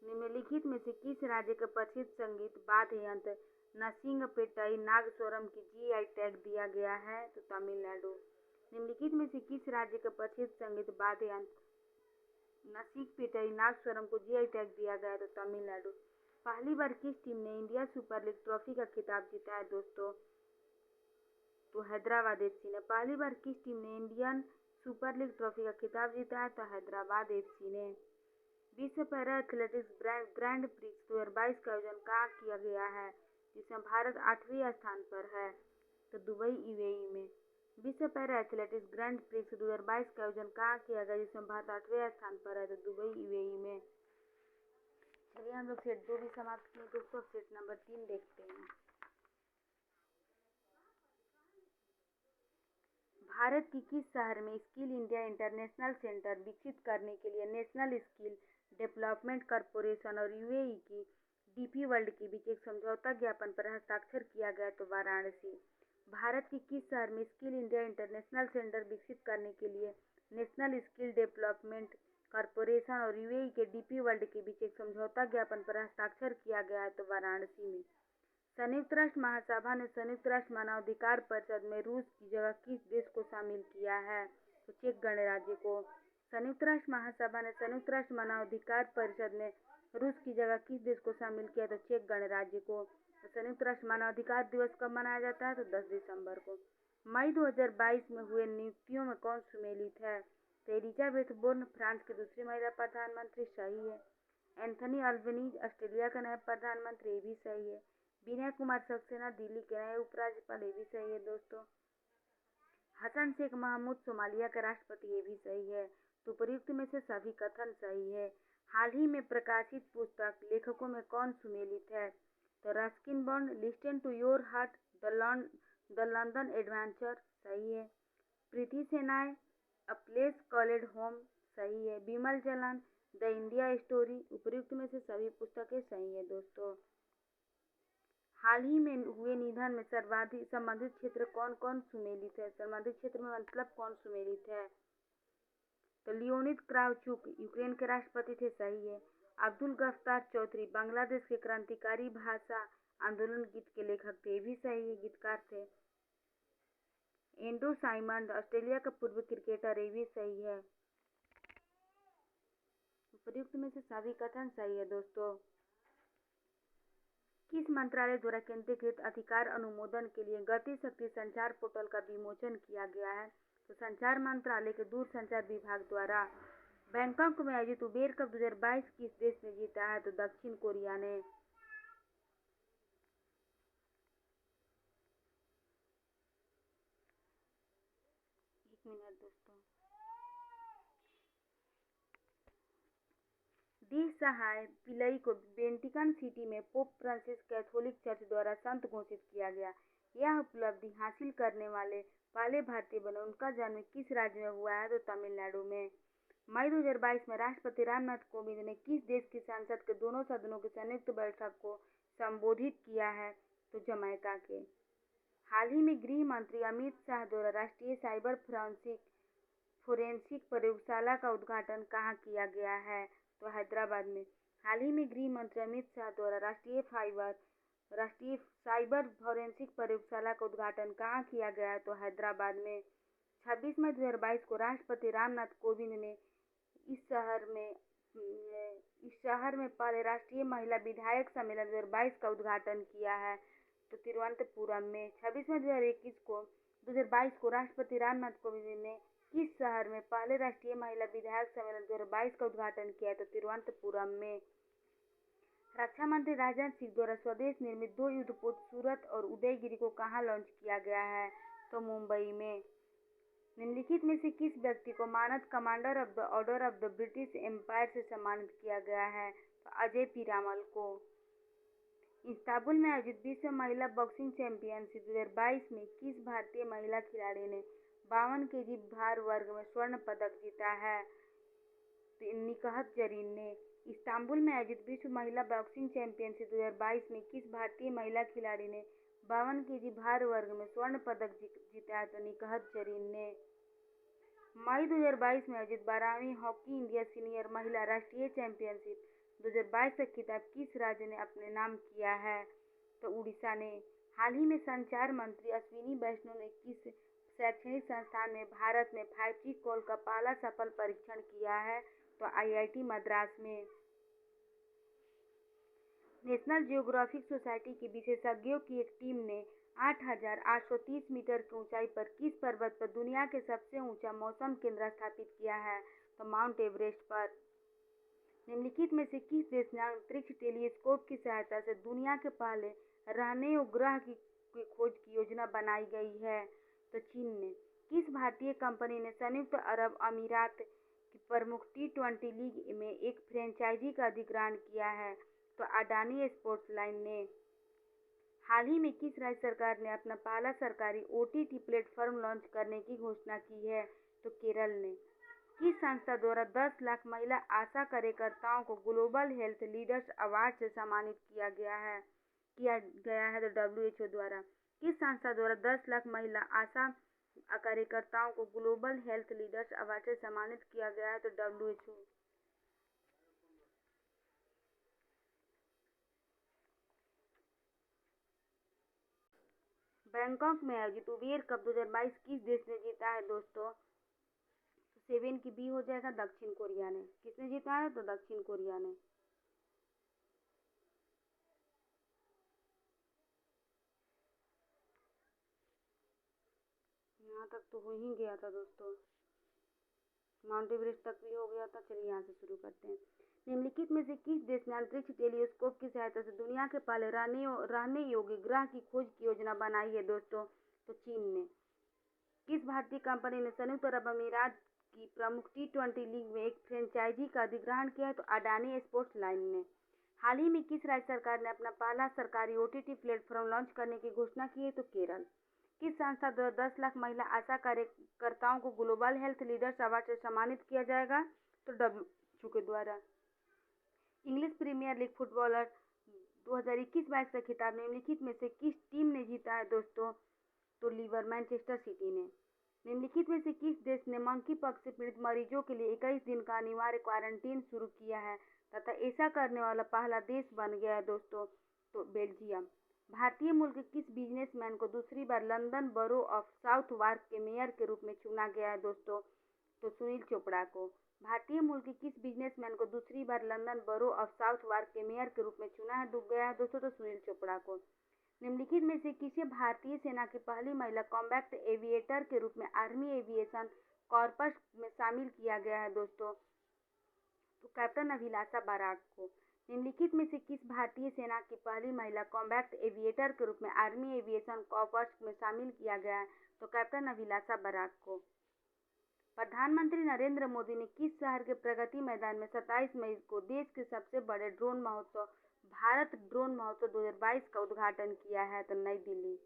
Speaker 1: निम्नलिखित में से किस राज्य के प्रसिद्ध संगीत वाद्य यंत्र नसिंगपेट्टई नागस्वरम की जीआई टैग दिया गया है? तो तमिलनाडु। निम्नलिखित में से किस राज्य के प्रसिद्ध संगीत वाद्य यंत्र नसिंगपेट्टई नागस्वरम को जीआई टैग दिया गया है? तो तमिलनाडु। पहली बार किस टीम ने इंडिया सुपर लीग ट्रॉफी का खिताब जीता है दोस्तों? तो हैदराबाद एफसी ने। पहली बार किस टीम ने इंडियन सुपर लीग ट्रॉफी का खिताब जीता है? तो हैदराबाद एफसी ने। विश्व पैरा एथलेटिक्स ग्रैंड प्रिक्स 2022 का आयोजन कहाँ किया गया है, जिसमें भारत 8वें स्थान पर है? तो दुबई यूएई में। विश्व पैरा एथलेटिक्स ग्रैंड प्रिक्स 2022 का आयोजन कहाँ किया गया, जिसमें भारत 8वें स्थान पर है? तो दुबई यूएई में। चलिए हम लोग सेट 2 भी समाप्त किए दोस्तों, सेट नंबर 3 देखते हैं। भारत की किस शहर में स्किल इंडिया इंटरनेशनल सेंटर विकसित करने के लिए नेशनल स्किल डेवलपमेंट कॉरपोरेशन और यूएई की डीपी वर्ल्ड के बीच एक समझौता ज्ञापन पर हस्ताक्षर किया गया? तो वाराणसी। भारत की किस शहर में स्किल इंडिया इंटरनेशनल सेंटर विकसित करने के लिए नेशनल स्किल डेवलपमेंट कॉरपोरेशन और यूएई के डीपी वर्ल्ड के बीच एक समझौता ज्ञापन पर हस्ताक्षर किया गया है? तो वाराणसी में। संयुक्त राष्ट्र महासभा ने संयुक्त राष्ट्र मानवाधिकार परिषद में रूस की जगह किस देश को शामिल किया है? तो चेक गणराज्य को। संयुक्त राष्ट्र महासभा ने संयुक्त राष्ट्र मानवाधिकार परिषद में रूस की जगह किस देश को शामिल किया? तो चेक गणराज्य को। तो संयुक्त राष्ट्र मानवाधिकार दिवस कब मनाया जाता है? तो 10 दिसंबर को। मई 2022 में हुए नियुक्तियों में कौन सुमेलित है? तो एलिजाबेथ बोर्न फ्रांस की दूसरी महिला प्रधानमंत्री, सही है। एंथनी अल्बनीज ऑस्ट्रेलिया का नया प्रधानमंत्री, ये भी सही है। विनय कुमार सक्सेना दिल्ली के नए उपराज्यपाल, ये भी सही है दोस्तों। हसन शेख महमूद सोमालिया के राष्ट्रपति, ये भी सही है। तो उपयुक्त में से सभी कथन सही है। हाल ही में प्रकाशित पुस्तक लेखकों में कौन सुमेलित है? तो Ruskin Bond, listen to your heart, the London adventure, सही है। Preeti Shenoy, a place called home, सही है। Bimal Jalan, the India story, उपयुक्त में से सभी पुस्तकें सही है दोस्तों। हाल ही में हुए निधन में सर्वाधिक संबंधित क्षेत्र कौन कौन सुमेलित है? संबंधित क्षेत्र में मतलब कौन सुमेलित है? तो लियोनिद क्रावचुक यूक्रेन के राष्ट्रपति थे, सही है। अब्दुल गफ्तार चौधरी बांग्लादेश के क्रांतिकारी भाषा आंदोलन गीत के लेखक थे, भी सही है, गीतकार थे। एंड्रू साइमंड ऑस्ट्रेलिया का पूर्व क्रिकेटर, ये भी सही है। उपयुक्त में से सभी कथन सही है दोस्तों। किस मंत्रालय द्वारा केंद्रीकृत अधिकार अनुमोदन के लिए गति शक्ति संचार पोर्टल का विमोचन किया गया है? तो संचार मंत्रालय के दूरसंचार विभाग द्वारा। बैंकॉक में आयोजित उबेर कप 2022 किस देश ने जीता है? तो दक्षिण कोरिया ने। एक मिनट दोस्तों। डी सहाय पिलई को वेटिकन सिटी में पोप फ्रांसिस कैथोलिक चर्च द्वारा संत घोषित किया गया। यह उपलब्धि हासिल करने वाले पहले भारतीय बने। उनका जन्म किस राज्य में हुआ है? तो तमिलनाडु में। मई 2022 में राष्ट्रपति रामनाथ कोविंद ने किस देश की संसद के दोनों सदनों की संयुक्त बैठक को संबोधित किया है? तो जमैका के। हाल ही में गृह मंत्री अमित शाह द्वारा राष्ट्रीय साइबर फोरेंसिक प्रयोगशाला का उद्घाटन कहाँ किया गया है? तो हैदराबाद में। हाल ही में गृह मंत्री अमित शाह द्वारा राष्ट्रीय साइबर फोरेंसिक प्रयोगशाला का उद्घाटन कहाँ किया गया है? तो हैदराबाद में। 26 मई 2022 को राष्ट्रपति रामनाथ कोविंद ने इस शहर में पहले राष्ट्रीय महिला विधायक सम्मेलन 2022 का उद्घाटन किया है। तो तिरुवनंतपुरम में। 26 मई 2022 को राष्ट्रपति रामनाथ कोविंद ने किस शहर में पहले राष्ट्रीय महिला विधायक सम्मेलन 2022 का उद्घाटन किया? तो तिरुवनंतपुरम में। रक्षा मंत्री राजनाथ सिंह द्वारा स्वदेश निर्मित 2 युद्धपोत सूरत और उदयगिरी को कहाँ लॉन्च किया गया है? तो मुंबई में। निम्नलिखित में से किस व्यक्ति को मानद commander of the order of the British empire से सम्मानित किया गया है? तो अजय पीरामल को। इस्तांबुल में आयोजित विश्व महिला बॉक्सिंग चैंपियनशिप 2022 में किस भारतीय महिला खिलाड़ी ने 52 केजी भार वर्ग में स्वर्ण पदक जीता है? निकहत जरीन ने। इस्तांबुल में आयोजित विश्व महिला बॉक्सिंग चैंपियनशिप 2022 में किस भारतीय महिला खिलाड़ी ने 52 केजी भार वर्ग में स्वर्ण पदक जीता है? तो निकहत जरीन ने। मई 2022 में आयोजित 12वीं हॉकी इंडिया सीनियर महिला राष्ट्रीय चैंपियनशिप 2022 का खिताब किस राज्य ने अपने नाम किया है? तो उड़ीसा ने। हाल ही में संचार मंत्री अश्विनी वैष्णव ने किस शैक्षणिक संस्थान में भारत में 5G कॉल का पहला सफल परीक्षण किया है? तो IIT मद्रास में। नेशनल जियोग्राफिक सोसाइटी के विशेषज्ञों की एक टीम ने 8,830 मीटर की ऊंचाई पर किस पर्वत पर दुनिया के सबसे ऊंचा मौसम केंद्र स्थापित किया है? तो माउंट एवरेस्ट पर। निम्नलिखित में से किस देश ने अंतरिक्ष टेलीस्कोप की सहायता से दुनिया के पहले रहने योग्य ग्रह की खोज की योजना बनाई गई है? तो चीन ने। किस भारतीय कंपनी ने संयुक्त अरब अमीरात की प्रमुख T20 लीग में एक फ्रेंचाइजी का अधिग्रहण किया है? तो अडानी स्पोर्ट्स लाइन ने। हाल ही में किस राज्य सरकार ने अपना पहला सरकारी OTT प्लेटफॉर्म लॉन्च करने की घोषणा की है? तो केरल ने। किस संस्था द्वारा 10 लाख महिला आशा कार्यकर्ताओं को ग्लोबल हेल्थ लीडर्स अवार्ड से सम्मानित किया गया है? तो WHO द्वारा। किस संस्था द्वारा 10 लाख महिला आशा कार्यकर्ताओं को ग्लोबल हेल्थ लीडर्स अवार्ड से सम्मानित किया गया है? तो WHO। बैंकॉक में आयोजित उबेर कप 2022 किस देश ने जीता है दोस्तों? तो 7 की B हो जाएगा, दक्षिण कोरिया ने। किसने जीता है? तो दक्षिण कोरिया ने। यहाँ तक तो हो ही गया था दोस्तों, माउंट एवरेस्ट तक भी हो गया था। चलिए यहाँ से शुरू करते हैं। निम्नलिखित में से किस देश ने अंतरिक्ष टेलीस्कोप की सहायता से दुनिया के पहले रहने योग्य ग्रह की खोज की योजना बनाई है दोस्तों? तो चीन ने। किस भारतीय कंपनी ने संयुक्त अरब अमीरात की प्रमुख T20 लीग में एक फ्रेंचाइजी का अधिग्रहण किया है? तो अडानी स्पोर्ट्स लाइन ने। हाल ही में किस राज्य सरकार ने अपना पहला सरकारी OTT प्लेटफॉर्म लॉन्च करने की घोषणा की है? तो केरल। किस संस्था द्वारा 10 लाख महिला आशा कार्यकर्ताओं को ग्लोबल हेल्थ लीडर्स अवार्ड से सम्मानित किया जाएगा? तो WHO के द्वारा। इंग्लिश प्रीमियर लीग फुटबॉलर 2021-22 का खिताब निम्नलिखित में से किस टीम ने जीता है दोस्तों? तो मैनचेस्टर सिटी ने। निम्नलिखित में से किस देश ने मंकी पॉक्स से पीड़ित मरीजों के लिए 21 दिन का अनिवार्य क्वारंटीन शुरू किया है तथा ऐसा करने वाला पहला देश बन गया है दोस्तों? तो बेल्जियम। भारतीय मूल के किस बिजनेसमैन को दूसरी बार लंदन बरो ऑफ साउथ वार्क के मेयर के रूप में चुना गया है दोस्तों? तो सुनील चोपड़ा को। भारतीय मूल के किस बिजनेसमैन को दूसरी बार लंदन बरो ऑफ साउथ वार्क के मेयर के रूप में चुना है? डूब गया है दोस्तों तो सुनील चोपड़ा को। निम्नलिखित में से किसे भारतीय सेना की पहली महिला कॉम्बैट एविएटर के रूप में आर्मी एविएशन कॉर्पस में शामिल किया गया है दोस्तों? तो कैप्टन अभिलाषा बराक को। निम्नलिखित में से किस भारतीय सेना की पहली महिला कॉम्बैट एविएटर के रूप में आर्मी एविएशन कॉर्पस में शामिल किया गया है? तो कैप्टन अभिलाषा बराक को। प्रधानमंत्री नरेंद्र मोदी ने किस शहर के प्रगति मैदान में 27 मई को देश के सबसे बड़े ड्रोन महोत्सव भारत ड्रोन महोत्सव 2022 का उद्घाटन किया है? तो नई दिल्ली।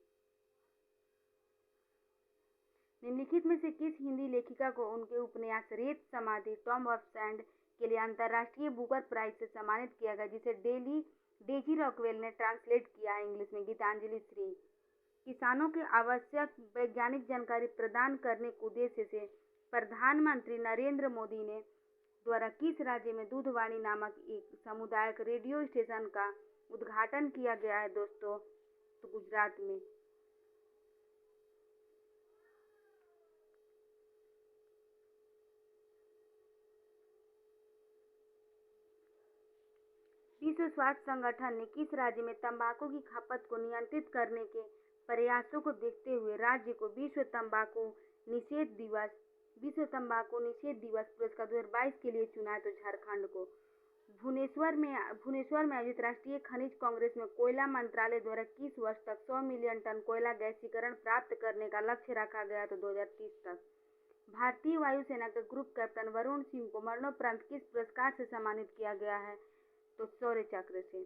Speaker 1: निम्नलिखित में से किस हिंदी लेखिका को उनके उपन्यास रेत समाधि टॉम ऑफ सैंड के लिए अंतर्राष्ट्रीय बुकर प्राइज से सम्मानित किया गया, जिसे डेजी रॉकवेल ने ट्रांसलेट किया है इंग्लिश में? गीतांजलि श्री। किसानों के आवश्यक वैज्ञानिक जानकारी प्रदान करने के उद्देश्य से प्रधानमंत्री नरेंद्र मोदी ने द्वारा किस राज्य में दूधवाणी नामक एक सामुदायिक रेडियो स्टेशन का उद्घाटन किया गया है दोस्तों? तो गुजरात में। विश्व स्वास्थ्य संगठन ने किस राज्य में तंबाकू की खपत को नियंत्रित करने के प्रयासों को देखते हुए राज्य को विश्व तंबाकू निषेध दिवस पुरस्कार 2022 के लिए चुना है? तो झारखंड को। भुवनेश्वर में आयोजित राष्ट्रीय खनिज कांग्रेस में कोयला मंत्रालय द्वारा किस वर्ष तक 100 मिलियन टन कोयला गैसीकरण प्राप्त करने का लक्ष्य रखा गया? तो 2030 तक। भारतीय वायुसेना के ग्रुप कैप्टन वरुण सिंह को मरणोपरांत किस पुरस्कार से सम्मानित किया गया है? तो शौर्य चक्र से।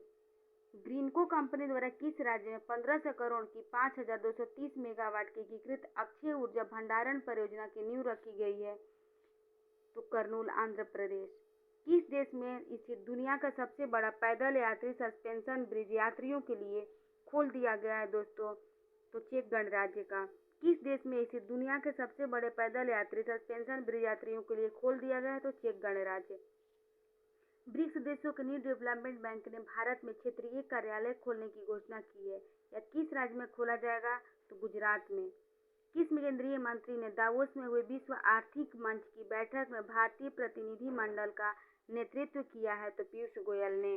Speaker 1: ग्रीनको कंपनी द्वारा किस राज्य में 1500 करोड़ की 5230 मेगावाट की एकीकृत अक्षय ऊर्जा भंडारण परियोजना की नींव रखी गई है? तो कर्नूल आंध्र प्रदेश। किस देश में इसे दुनिया का सबसे बड़ा पैदल यात्री सस्पेंशन ब्रिज यात्रियों के लिए खोल दिया गया है दोस्तों? तो चेक गणराज्य का। किस देश में इसे दुनिया के सबसे बड़े पैदल यात्री सस्पेंशन ब्रिज यात्रियों के लिए खोल दिया गया है? तो चेक गणराज्य। ब्रिक्स देशों के न्यू डेवलपमेंट बैंक ने भारत में क्षेत्रीय कार्यालय खोलने की घोषणा की है। यह किस राज्य में खोला जाएगा? तो गुजरात में। किस केंद्रीय मंत्री ने दावोस में हुए विश्व आर्थिक मंच की बैठक में भारतीय प्रतिनिधि मंडल का नेतृत्व किया है? तो पीयूष गोयल ने।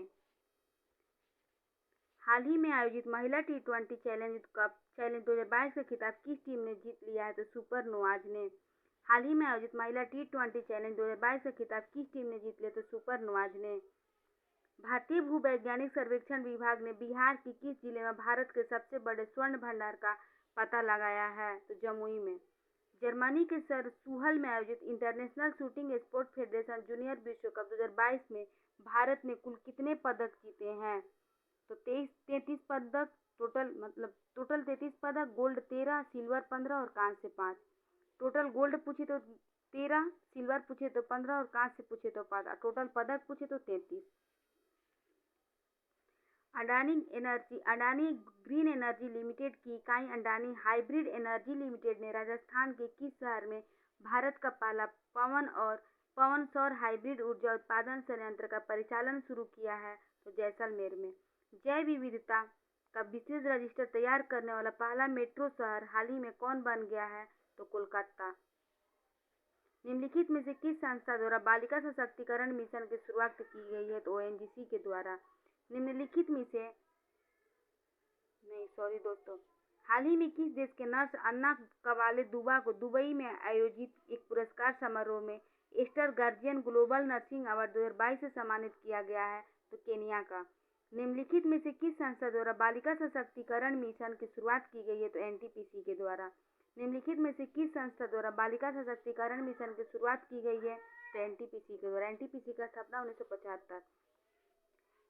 Speaker 1: हाल ही में आयोजित महिला T20 चैलेंज 2022 का खिताब किस टीम ने जीत लिया है? तो सुपर नोआज ने। हाल ही में आयोजित महिला T20 चैलेंज 2022 का खिताब किस टीम ने जीत लिया? तो सुपर नोआज ने। भारतीय भूवैज्ञानिक सर्वेक्षण विभाग ने बिहार के किस जिले में भारत के सबसे बड़े स्वर्ण भंडार का पता लगाया है? तो जमुई में। जर्मनी के सूहल में आयोजित international shooting sport federation junior विश्व कप 2022 में भारत ने कुल कितने पदक जीते हैं? तो 33 पदक टोटल 33 पदक, गोल्ड 13, सिल्वर 15 और कांस्य 5। टोटल गोल्ड पूछे तो 13, सिल्वर पूछे तो 15 और कांस्य पूछे तो 5, टोटल पदक पूछे तो 33। अडानी ग्रीन एनर्जी लिमिटेड की इकाई अडानी हाइब्रिड एनर्जी लिमिटेड ने राजस्थान के किस शहर में भारत का पहला पवन सौर हाइब्रिड ऊर्जा उत्पादन संयंत्र का परिचालन शुरू किया है? तो जैसलमेर में। जैव विविधता का विशेष रजिस्टर तैयार करने वाला पहला मेट्रो शहर हाल ही में कौन बन गया है? तो कोलकाता। निम्नलिखित में से किस संस्था द्वारा बालिका सशक्तिकरण मिशन की शुरुआत की गई है? तो ONGC के द्वारा। निम्नलिखित में से हाल ही में किस देश के नर्स अन्ना कवाले दुबा को दुबई में आयोजित एक पुरस्कार समारोह में Aster Guardian Global Nursing Award 2022 से सम्मानित किया गया है? तो केनिया का। निम्नलिखित में से किस संस्था द्वारा बालिका सशक्तिकरण मिशन की शुरुआत की गई है? तो NTPC के द्वारा। निम्नलिखित में से किस संस्था द्वारा बालिका सशक्तिकरण मिशन की शुरुआत की गई है? तो NTPC के द्वारा। NTPC का स्थापना 1975।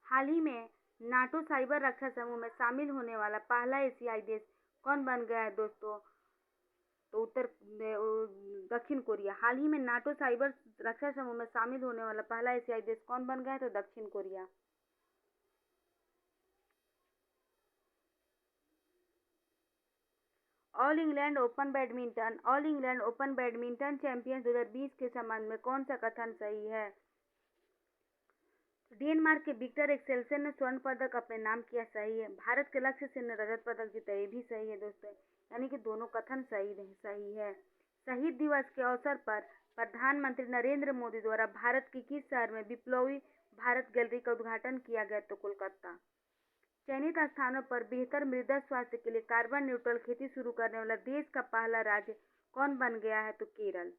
Speaker 1: हाल ही में नाटो साइबर रक्षा समूह में शामिल होने वाला पहला एशियाई देश कौन बन गया है दोस्तों? तो दक्षिण कोरिया। हाल ही में नाटो साइबर रक्षा समूह में शामिल होने वाला पहला एशियाई देश कौन बन गया है? तो दक्षिण Korea. All England open badminton champions 2020 के संबंध में कौन सा कथन सही है? डेनमार्क के विक्टर एक्सेल्सन ने स्वर्ण पदक अपने नाम किया? सही है। भारत के लक्ष्य सेन ने रजत पदक जीता? ये भी सही है दोस्तों, यानी कि दोनों कथन सही है। शहीद दिवस के अवसर पर प्रधानमंत्री नरेंद्र मोदी द्वारा भारत के किस शहर में विप्लवी भारत गैलरी का उद्घाटन किया गया? तो कोलकाता। चयनित स्थानों पर बेहतर मृदा स्वास्थ्य के लिए कार्बन न्यूट्रल खेती शुरू करने वाला देश का पहला राज्य कौन बन गया है? तो केरल।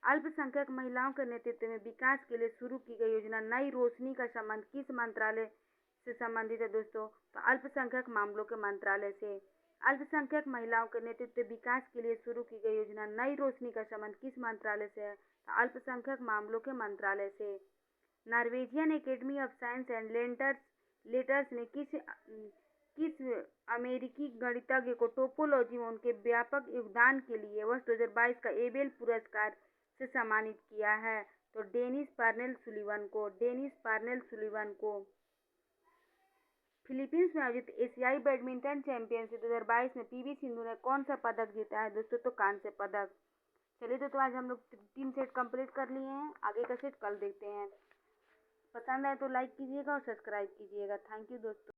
Speaker 1: अल्पसंख्यक महिलाओं के नेतृत्व में विकास के लिए शुरू की गई योजना नई रोशनी का संबंध किस मंत्रालय से संबंधित है दोस्तों? तो अल्पसंख्यक मामलों के मंत्रालय से। अल्पसंख्यक महिलाओं के नेतृत्व विकास के लिए शुरू की गई योजना नई रोशनी का संबंध किस मंत्रालय से है? तो अल्पसंख्यक मामलों के मंत्रालय से। Norwegian academy of science and letters ने किस अमेरिकी गणितज्ञ को टोपोलॉजी में उनके व्यापक योगदान के लिए वर्ष 2022 का एबेल पुरस्कार से सम्मानित किया है? तो डेनिस पर्नेल सुलिवन को। फिलीपींस में आयोजित एशियाई बैडमिंटन चैंपियनशिप 2022 में पीवी सिंधु ने कौन सा पदक जीता है दोस्तों? तो कांस्य पदक। चलिए दोस्तों, आज हम लोग 3 सेट कंप्लीट कर लिए हैं। आगे का सेट कल देखते हैं। पसंद आए तो लाइक कीजिएगा और सब्सक्राइब कीजिएगा। थैंक यू दोस्तों।